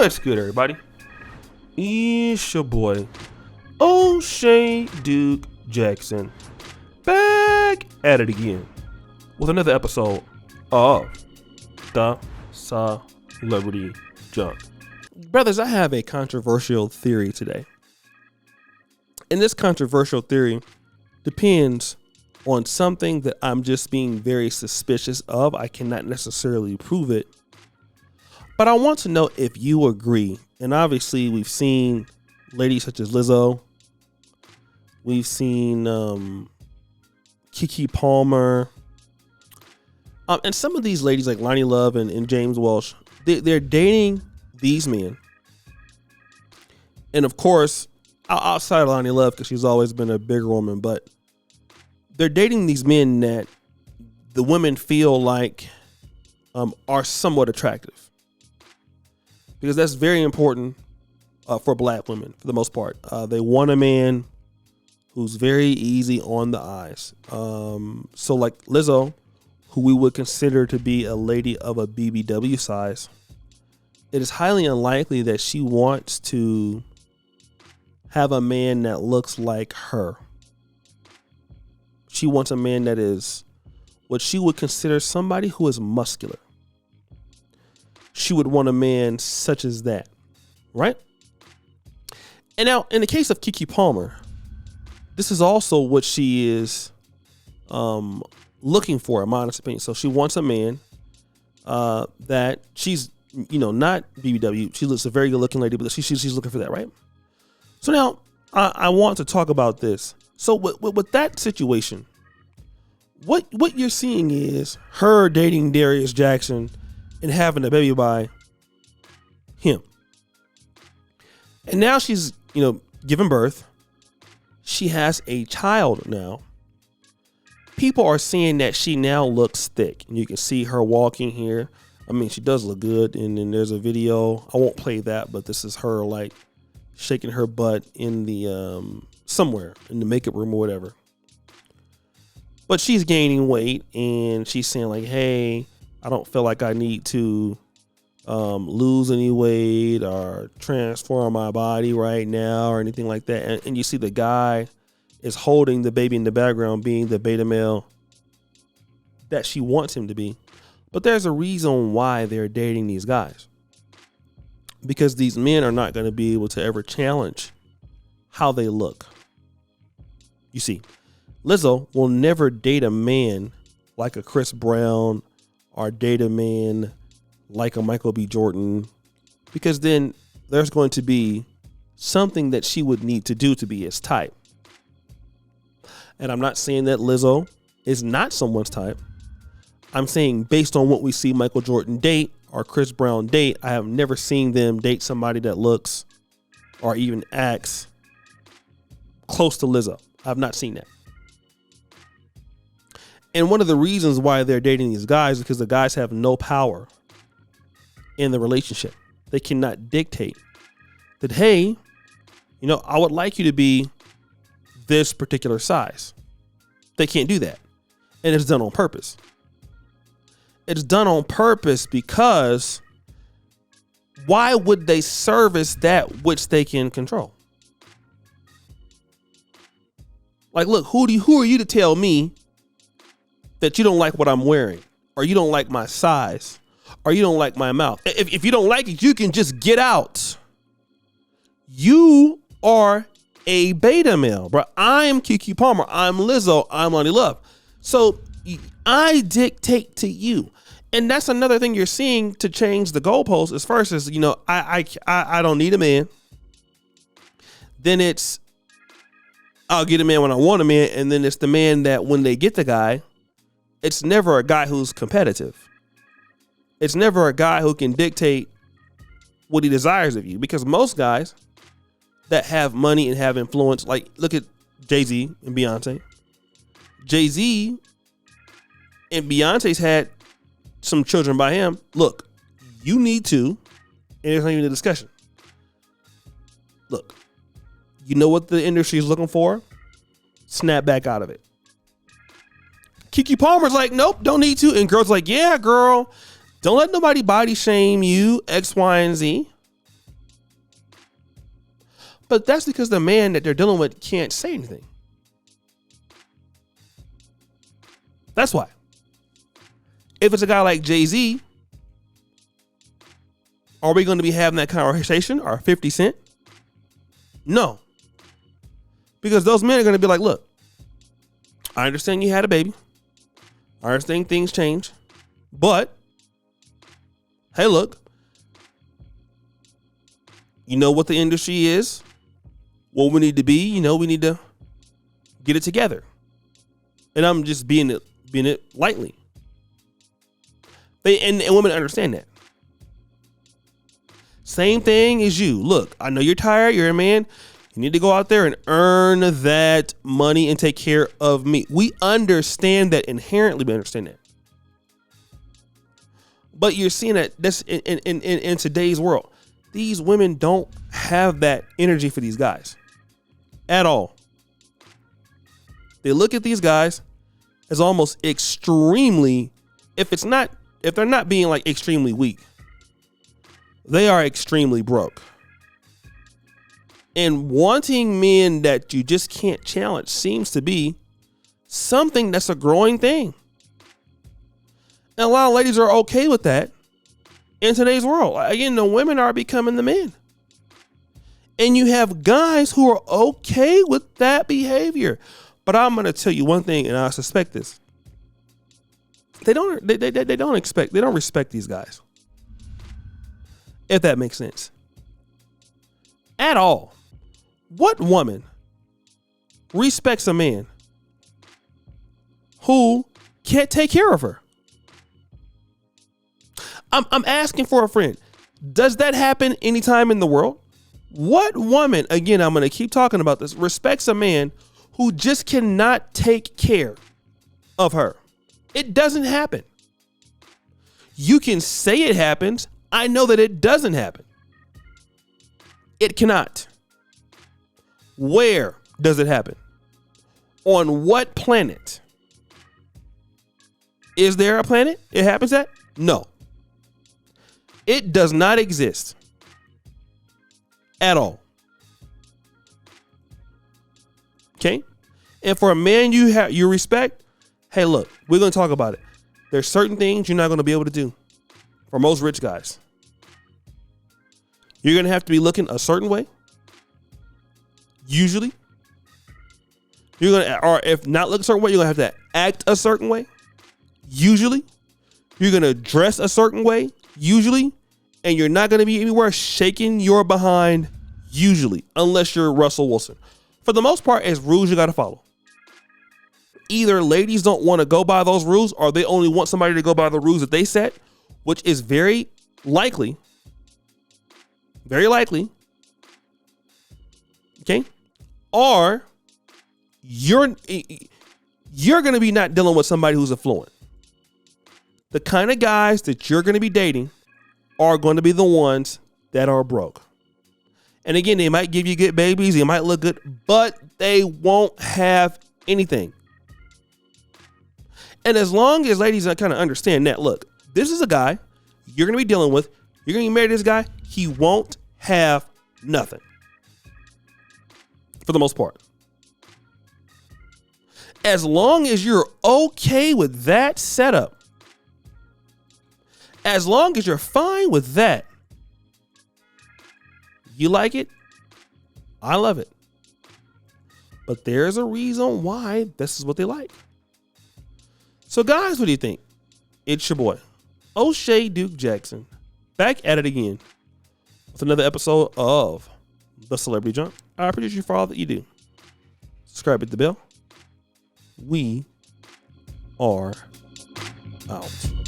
What's good, everybody? It's your boy, O'Shea Duke Jackson, back at it again with another episode of The Celebrity Junk. Brothers, I have a controversial theory today. And this controversial theory depends on something that I'm just being very suspicious of. I cannot necessarily prove it, but I want to know if you agree. And obviously, we've seen ladies such as Lizzo. We've seen Keke Palmer. And some of these ladies like Lonnie Love and James Welsh, they're dating these men. And of course, outside of Lonnie Love, because she's always been a bigger woman, but they're dating these men that the women feel like are somewhat attractive. Because that's very important for black women, for the most part. They want a man who's very easy on the eyes. So like Lizzo, who we would consider to be a lady of a BBW size, it is highly unlikely that she wants to have a man that looks like her. She wants a man that is what she would consider somebody who is muscular. She would want a man such as that, right? And now, in the case of Keke Palmer, this is also what she is looking for, in my honest opinion. So she wants a man that she's, not BBW. She looks a very good-looking lady, but she's looking for that, right? So now, I want to talk about this. So with that situation, what you're seeing is her dating Darius Jackson and having a baby by him. And now she's, giving birth. She has a child now. People are saying that she now looks thick. And you can see her walking here. I mean, she does look good. And then there's a video. I won't play that, but this is her like shaking her butt in the somewhere in the makeup room or whatever. But she's gaining weight and she's saying like, hey, I don't feel like I need to lose any weight or transform my body right now or anything like that. And you see the guy is holding the baby in the background, being the beta male that she wants him to be. But there's a reason why they're dating these guys. Because these men are not going to be able to ever challenge how they look. You see, Lizzo will never date a man like a Chris Brown or date a man like a Michael B. Jordan, because then there's going to be something that she would need to do to be his type. And I'm not saying that Lizzo is not someone's type. I'm saying based on what we see Michael Jordan date or Chris Brown date, I have never seen them date somebody that looks or even acts close to Lizzo. I've not seen that. And one of the reasons why they're dating these guys is because the guys have no power in the relationship. They cannot dictate that, hey, I would like you to be this particular size. They can't do that. And it's done on purpose. It's done on purpose because why would they service that which they can control? Like, look, who are you to tell me that you don't like what I'm wearing, or you don't like my size, or you don't like my mouth? If you don't like it, you can just get out. You are a beta male, bro. I'm Keke Palmer. I'm Lizzo. I'm Lonnie Love. So I dictate to you. And that's another thing you're seeing to change the goalposts. As first as, I don't need a man. Then it's, I'll get a man when I want a man. And then it's the man that when they get the guy, it's never a guy who's competitive. It's never a guy who can dictate what he desires of you. Because most guys that have money and have influence, like look at Jay-Z and Beyonce. Jay-Z and Beyonce's had some children by him. Look, you need to, and there's not even a discussion. Look, you know what the industry is looking for? Snap back out of it. Keke Palmer's like, nope, don't need to. And girls like, yeah, girl, don't let nobody body shame you, X, Y, and Z. But that's because the man that they're dealing with can't say anything. That's why. If it's a guy like Jay-Z, are we going to be having that conversation, or 50 Cent? No. Because those men are going to be like, look, I understand you had a baby. I understand things change. But, hey, look, you know what the industry is, what we need to be, we need to get it together. And I'm just being it lightly. And women understand that. Same thing as you. Look, I know you're tired. You're a man. You need to go out there and earn that money and take care of me. We understand that inherently. We understand that. But you're seeing that this in today's world. These women don't have that energy for these guys at all. They look at these guys as almost extremely, if they're not being like extremely weak, they are extremely broke. And wanting men that you just can't challenge seems to be something that's a growing thing. And a lot of ladies are okay with that in today's world. Again, the women are becoming the men. And you have guys who are okay with that behavior. But I'm going to tell you one thing, and I suspect this. They don't respect these guys. If that makes sense. At all. What woman respects a man who can't take care of her? I'm asking for a friend. Does that happen anytime in the world? What woman, again, I'm going to keep talking about this, respects a man who just cannot take care of her? It doesn't happen. You can say it happens. I know that it doesn't happen. It cannot. Where does it happen? On what planet? Is there a planet it happens at? No. It does not exist at all. Okay? And for a man you respect, hey, look, we're going to talk about it. There's certain things you're not going to be able to do for most rich guys. You're going to have to be looking a certain way. Usually. You're going to, or if not look a certain way, you're going to have to act a certain way. Usually. You're going to dress a certain way. Usually. And you're not going to be anywhere shaking your behind. Usually. Unless you're Russell Wilson. For the most part, it's rules you got to follow. Either ladies don't want to go by those rules, or they only want somebody to go by the rules that they set, which is very likely. Very likely. Okay? Or you're going to be not dealing with somebody who's affluent. The kind of guys that you're going to be dating are going to be the ones that are broke. And again, they might give you good babies, they might look good, but they won't have anything. And as long as ladies kind of understand that, look, this is a guy you're going to be dealing with. You're going to marry this guy. He won't have nothing. For the most part. As long as you're okay with that setup, as long as you're fine with that, you like it, I love it. But there's a reason why this is what they like. So guys, what do you think? It's your boy, O'Shea Duke Jackson, back at it again with another episode of The Celebrity Jump. I appreciate you for all that you do. Subscribe, hit the bell. We are out.